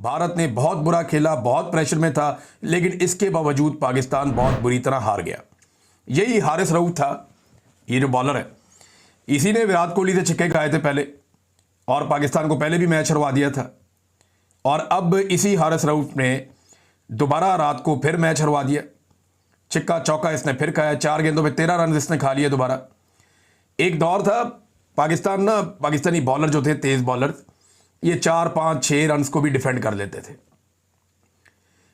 भारत ने बहुत बुरा खेला, बहुत प्रेशर में था, लेकिन इसके बावजूद पाकिस्तान बहुत बुरी तरह हार गया। यही हारिस रऊफ था, ये जो बॉलर है, इसी ने विराट कोहली से छक्के खाए थे पहले और पाकिस्तान को पहले भी मैच हरवा दिया था। और अब इसी हारिस रऊफ ने दोबारा रात को फिर मैच हरवा दिया। छिक्का चौका इसने फिर खाया, 4 गेंदों में 13 रन इसने खा लिए दोबारा। एक दौर था पाकिस्तानी बॉलर जो थे, तेज बॉलर, ये 4, 5, 6 रन को भी डिफेंड कर लेते थे।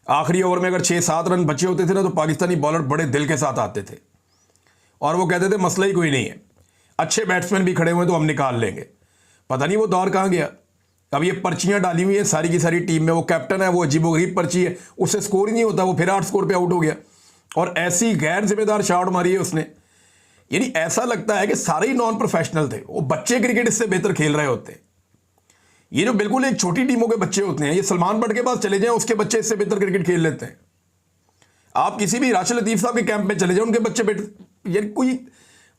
आखिरी ओवर में अगर 6-7 रन बचे होते थे ना, तो पाकिस्तानी बॉलर बड़े दिल के साथ आते थे और वो कहते थे मसला ही कोई नहीं है, अच्छे बैट्समैन भी खड़े हुए तो हम निकाल लेंगे। पता नहीं वो दौर कहाँ गया। अब ये पर्चियां डाली हुई है सारी की सारी टीम में, वो कैप्टन है, वो अजीबोगरीब पर्ची है, उससे स्कोर ही नहीं होता, वो फिर 8 स्कोर पे आउट हो गया और ऐसी गैर जिम्मेदार शॉट मारी है उसने। यानी ऐसा लगता है कि सारे ही नॉन प्रोफेशनल थे, वो बच्चे क्रिकेट इससे बेहतर खेल रहे होते हैं। ये जो बिल्कुल एक छोटी टीमों के बच्चे होते हैं, ये सलमान बट के पास चले जाएं, उसके बच्चे इससे बेहतर क्रिकेट खेल लेते हैं। आप किसी भी राशिद लतीफ साहब के कैंप में चले जाएं, उनके बच्चे बेहतर। यार कोई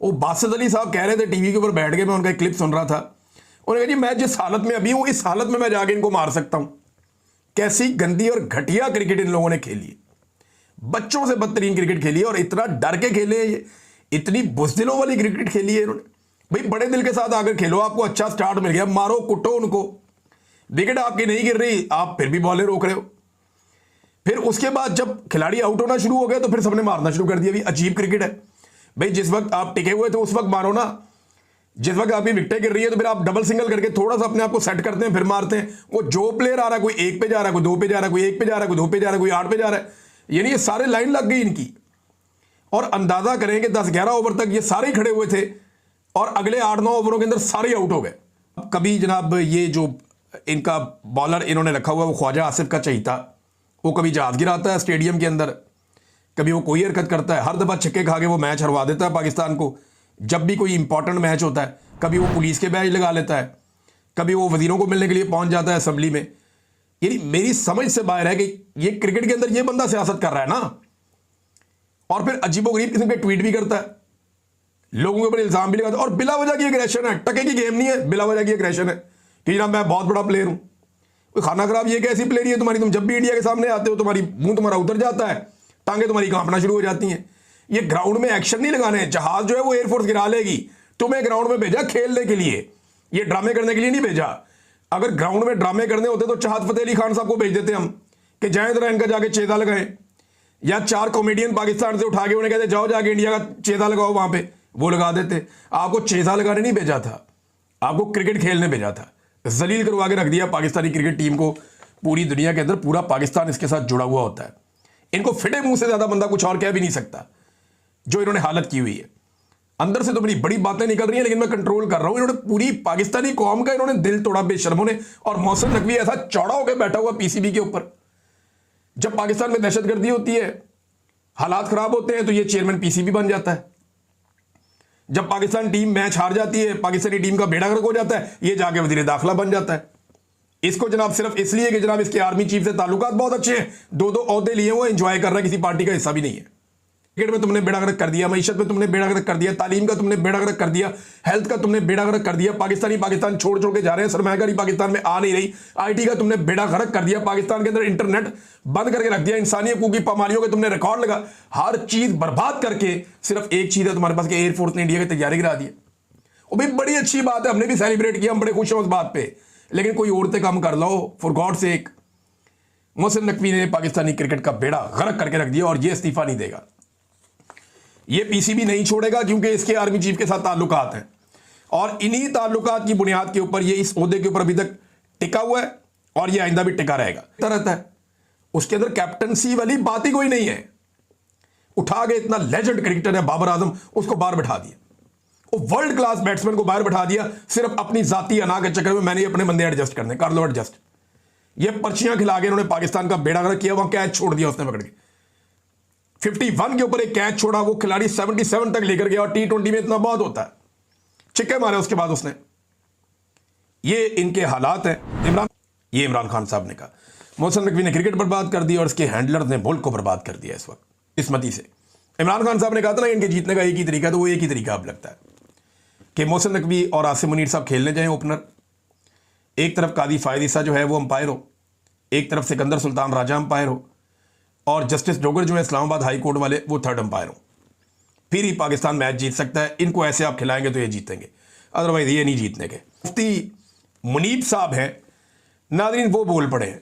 वो बासित अली साहब कह रहे थे टीवी के ऊपर बैठ के, मैं उनका एक क्लिप सुन रहा था, उन्होंने कहा जी मैं जिस हालत में अभी हूं, इस हालत में मैं जाके इनको मार सकता हूं। कैसी गंदी और घटिया क्रिकेट इन लोगों ने खेली, बच्चों से बदतरीन क्रिकेट खेली है और इतना डर के खेले, इतनी बुज़दिलों वाली क्रिकेट खेली है इन्होंने। भाई बड़े दिल के साथ आकर खेलो, आपको अच्छा स्टार्ट मिल गया, मारो कुटो उनको, विकेट आपकी नहीं गिर रही, आप फिर भी बॉलें रोक रहे हो। फिर उसके बाद जब खिलाड़ी आउट होना शुरू हो गया तो फिर सबने मारना शुरू कर दिया। भी अजीब क्रिकेट है भाई, जिस वक्त आप टिके हुए थे उस वक्त मारो ना, जिस वक्त आपकी विकेटें गिर रही है तो फिर आप डबल सिंगल करके थोड़ा सा अपने आप को सेट करते हैं, फिर मारते हैं। वो जो प्लेयर आ रहा है, कोई 1 पे जा रहा है, कोई 2 पे जा रहा है, कोई 1 पे जा रहा है, कोई 2 पे जा रहा है, कोई 8 पे जा रहा है, यानी ये सारे लाइन लग गई इनकी। और अंदाजा करें कि 10-11 ओवर तक ये सारे ही खड़े हुए थे और अगले 8-9 ओवरों के अंदर सारे ही आउट हो गए। कभी जनाब ये जो इनका बॉलर इन्होंने रखा हुआ है, वो ख्वाजा आसिफ का चहीता, वो कभी जहाज गिराता है स्टेडियम के अंदर, कभी वो कोई हरकत करता है, हर दफा छक्के खा के वो मैच हरवा देता है पाकिस्तान को। जब भी कोई इंपॉर्टेंट मैच होता है, कभी वो पुलिस के बैच लगा लेता है, कभी वो वजीरों को मिलने के लिए पहुंच जाता है असेंबली में। यानी मेरी समझ से बाहर है कि ये क्रिकेट के अंदर ये बंदा सियासत कर रहा है ना, और फिर अजीबोगरीब किस्म के ट्वीट भी करता है, लोगों के ऊपर इल्जाम भी लगाता है, और बिला वजह की एग्रेशन है। टके की गेम नहीं है, बिला वजह की एग्रेशन है कि जनाब मैं बहुत बड़ा प्लेयर हूं। कोई खाना खराब ये कैसी प्लेयर है तुम्हारी, तुम जब भी इंडिया के सामने आते हो तुम्हारी मुंह तुम्हारा उतर जाता है, टांगे तुम्हारी कांपना शुरू हो जाती हैं। ये ग्राउंड में एक्शन नहीं लगाने, जहाज जो है वो एयरफोर्स गिरा लेगी, तुम्हें ग्राउंड में भेजा खेलने के लिए, ये ड्रामे करने के लिए नहीं भेजा। अगर ग्राउंड में ड्रामे करने होते तो चाहत फतेह अली खान साहब को भेज देते हम कि जाए जरा इनका जाके चेता लगाएं, या 4 कॉमेडियन पाकिस्तान से उठा के उन्हें कहते जाओ जाके इंडिया का चेता लगाओ, वहां पे वो लगा देते। आपको चेता लगाने नहीं भेजा था, आपको क्रिकेट खेलने भेजा था। जलील करवा के रख दिया पाकिस्तानी क्रिकेट टीम को पूरी दुनिया के अंदर, पूरा पाकिस्तान इसके साथ जुड़ा हुआ होता है। इनको फिटे मुंह से ज्यादा बंदा कुछ और कह भी नहीं सकता जो इन्होंने हालत की हुई है। अंदर से तो बड़ी बड़ी बातें निकल रही हैं, लेकिन मैं कंट्रोल कर रहा हूं। इन्होंने पूरी पाकिस्तानी कौम का इन्होंने दिल तोड़ा बेशर्मों ने। और मोहसिन नकवी ऐसा चौड़ा होकर बैठा हुआ पीसीबी के ऊपर। जब पाकिस्तान में दहशतगर्दी होती है, हालात खराब होते हैं, तो ये चेयरमैन पीसीबी बन जाता है। जब पाकिस्तान टीम मैच हार जाती है, पाकिस्तानी टीम का बेड़ा गर्क हो जाता है, ये जाके वजीर दाखिला बन जाता है। इसको जनाब सिर्फ इसलिए कि जनाब इसके आर्मी चीफ से ताल्लुकात बहुत अच्छे हैं, 2-2 ओहदे लिए वो एंजॉय कर रहा है, किसी पार्टी का हिस्सा भी नहीं है। क्रिकेट में तुमने बेड़ा गर्क कर दिया, मईशत में तुमने बेड़ा गर्क कर दिया, तालीम का तुमने बेड़ा गर्क कर दिया, हेल्थ का तुमने बेड़ा गर्क कर दिया। पाकिस्तान छोड़ छोड़ के जा रहे हैं, सरमायाकारी पाकिस्तान में आ नहीं रही। आईटी का तुमने बेड़ा गर्क कर दिया, पाकिस्तान के अंदर इंटरनेट बंद करके रख दिया, इंसानी हकूक की पामालियों के तुमने रिकॉर्ड लगा, हर चीज बर्बाद करके सिर्फ एक चीज है तुम्हारे पास कि एयरफोर्स ने इंडिया की तैयारी गिरा दी। वो भी बड़ी अच्छी बात है, हमने भी सेलिब्रेट किया, हम बड़े खुश हैं उस बात पे, लेकिन कोई औरतें कम कर लो for god sake. Mohsin Naqvi ने पाकिस्तानी क्रिकेट का बेड़ा गर्क करके रख दिया और ये इस्तीफा नहीं देगा, ये पीसीबी नहीं छोड़ेगा, क्योंकि इसके आर्मी चीफ के साथ ताल्लुकात हैं और इन्हीं ताल्लुकात की बुनियाद के ऊपर ये इस ओहदे के ऊपर अभी तक टिका हुआ है और ये आइंदा भी टिका रहेगा। रहता है उसके अंदर कैप्टनसी वाली बात ही कोई नहीं है। उठा के इतना लेजेंड क्रिकेटर है बाबर आजम, उसको बाहर बैठा दिया, वो वर्ल्ड क्लास बैट्समैन को बाहर बैठा दिया, सिर्फ अपनी जाती अना के चक्कर में मैंने अपने बंदे एडजस्ट करने, कर लो एडजस्ट। ये पर्चियां खिला के इन्होंने पाकिस्तान का बेड़ा गर्क किया, वहां कैच छोड़ दिया उसने पकड़ के, 51 के ऊपर एक कैच छोड़ा, वो खिलाड़ी 77 तक लेकर गया। और T20 में इतना बहुत होता है, छिक्के मारे उसके बाद उसने। ये इनके हालात हैं। ये इमरान खान साहब ने कहा मोहसिन नकवी ने क्रिकेट बर्बाद कर दी और इसके हैंडलर ने मुल्क को बर्बाद कर दिया इस वक्त किस्मती से। इमरान खान साहब ने कहा था ना इनके जीतने का एक ही तरीका, तो वो एक ही तरीका अब लगता है कि मोहसिन नकवी और आसिम मुनीर साहब खेलने जाएं ओपनर, एक तरफ कादी फायद ईसा जो है वो अंपायर हो, एक तरफ सिकंदर सुल्तान राजा अंपायर हो और जस्टिस डोगर जो है इस्लामाबाद हाई कोर्ट वाले वो थर्ड अंपायर हो, फिर ही पाकिस्तान मैच जीत सकता है। इनको ऐसे आप खिलाएंगे तो ये जीतेंगे, अदरवाइज ये नहीं जीतने के। मुफ्ती मुनीब साहब हैं नाज़रीन, वो बोल पड़े हैं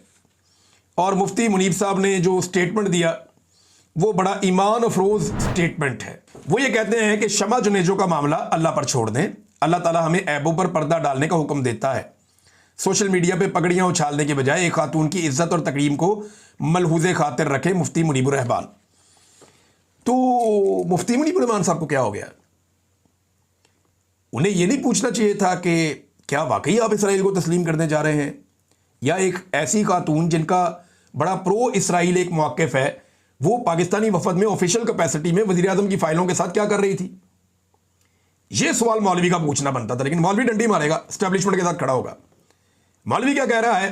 और मुफ्ती मुनीब साहब ने जो स्टेटमेंट दिया वो बड़ा ईमान अफरोज स्टेटमेंट है। वो ये कहते हैं कि शमा जुनेजो का मामला अल्लाह पर छोड़ दें, अल्लाह ताला हमें ऐबों पर पर्दा डालने का हुक्म देता है। सोशल मीडिया पे पगड़ियां उछालने के बजाय एक खातून की इज्जत और तकरीम को मलहूज़े खातिर रखे मुफ्ती मुनीबुर रहमान। तो मुफ्ती मुनीबुर रहमान साहब को क्या हो गया? उन्हें यह नहीं पूछना चाहिए था कि क्या वाकई आप इसराइल को तस्लीम करने जा रहे हैं, या एक ऐसी खातून जिनका बड़ा प्रो इसराइल एक मौक़िफ़ है वो पाकिस्तानी वफद में ऑफिशियल कैपेसिटी में वज़ीर आज़म की फाइलों के साथ क्या कर रही थी? यह सवाल मौलवी का पूछना बनता था, लेकिन मौलवी डंडी मारेगा, एस्टेब्लिशमेंट के साथ खड़ा होगा। मौलवी क्या कह रहा है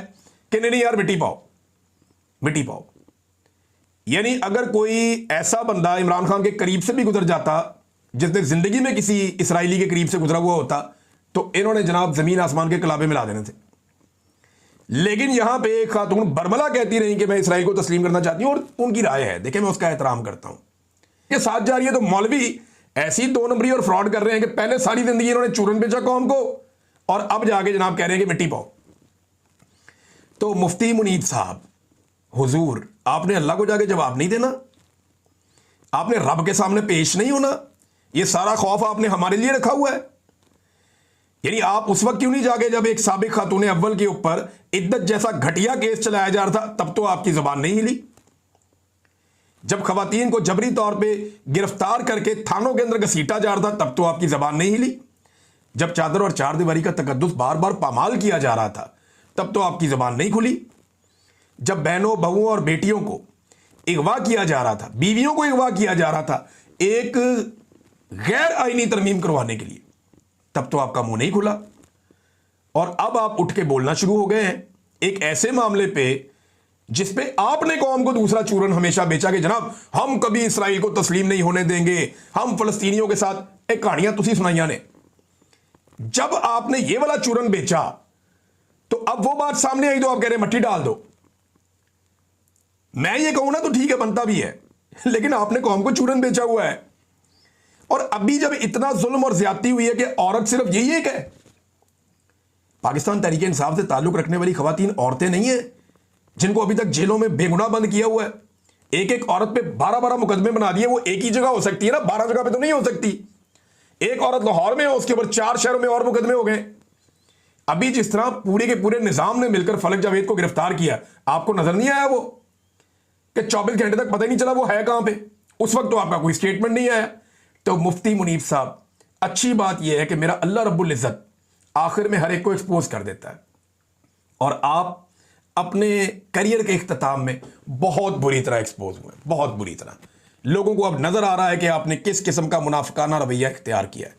कि नहीं यार मिट्टी पाओ, मिट्टी पाओ। यानी अगर कोई ऐसा बंदा इमरान खान के करीब से भी गुजर जाता जिसने जिंदगी में किसी इसराइली के करीब से गुजरा हुआ होता तो इन्होंने जनाब जमीन आसमान के कलाबे मिला देने थे। लेकिन यहां पे एक खातून बरमला कहती रही कि मैं इसराइल को तस्लीम करना चाहती हूं और उनकी राय है, देखिए मैं उसका एहतराम करता हूं। ये साथ जा रही है तो मौलवी ऐसी दो नंबरी और फ्रॉड कर रहे हैं कि पहले सारी जिंदगी इन्होंने चूरन बेचा कौम को और अब जाके जनाब कह रहे हैं कि मिट्टी पाओ। तो मुफ्ती मुनीब साहब, हुजूर, आपने अल्लाह को जाके जवाब नहीं देना, आपने रब के सामने पेश नहीं होना, ये सारा खौफ आपने हमारे लिए रखा हुआ है। यानी आप उस वक्त क्यों नहीं जागे जब एक साबिक खातून अव्वल के ऊपर इद्दत जैसा घटिया केस चलाया जा रहा था, तब तो आपकी जुबान नहीं हिली। जब खवातीन को जबरी तौर पे गिरफ्तार करके थानों के अंदर घसीटा जा रहा था, तब तो आपकी जुबान नहीं हिली। जब चादर और चार दीवारी का तकद्दुस बार बार पामाल किया जा रहा था, तब तो आपकी जुबान नहीं खुली। जब बहनों, बहुओं और बेटियों को अगवा किया जा रहा था, बीवियों को अगवा किया जा रहा था एक गैर आईनी तरमीम करवाने के लिए, तब तो आपका मुंह नहीं खुला। और अब आप उठ के बोलना शुरू हो गए हैं एक ऐसे मामले पे जिस पे आपने कौम को दूसरा चूरन हमेशा बेचा कि जनाब हम कभी इसराइल को तस्लीम नहीं होने देंगे, हम फलस्तीनियों के साथ। एक कहानियां तुसी सुनाइया ने। जब आपने ये वाला चूरन बेचा तो अब वो बात सामने आई तो आप कह रहे मट्टी डाल दो। मैं ये कहूं ना तो ठीक है, बनता भी है, लेकिन आपने कौम को चूरन बेचा हुआ है। और अभी जब इतना जुल्म और ज्यादती हुई है कि औरत सिर्फ यही एक है। पाकिस्तान तहरीक इंसाफ से ताल्लुक रखने वाली खवातीन औरतें नहीं है जिनको अभी तक जेलों में बेगुनाह बंद किया हुआ है। एक एक औरत पे 12-12 मुकदमे बना दिए। वो एक ही जगह हो सकती है ना, 12 जगह पे तो नहीं हो सकती। एक औरत लाहौर में है, उसके ऊपर 4 शहरों में और मुकदमे हो गए। अभी जिस तरह पूरे के पूरे निजाम ने मिलकर फलक जावेद को गिरफ्तार किया, आपको नजर नहीं आया वो कि 24 घंटे तक पता ही नहीं चला वो है कहां पे? उस वक्त तो आपका कोई स्टेटमेंट नहीं आया। तो मुफ्ती मुनीब साहब, अच्छी बात यह है कि मेरा अल्लाह रब्बुल इज्जत आखिर में हर एक को एक्सपोज कर देता है और आप अपने करियर के इख्तिताम में बहुत बुरी तरह एक्सपोज हुए, बहुत बुरी तरह। लोगों को अब नजर आ रहा है कि आपने किस किस्म का मुनाफिकाना रवैया इख्तियार किया है।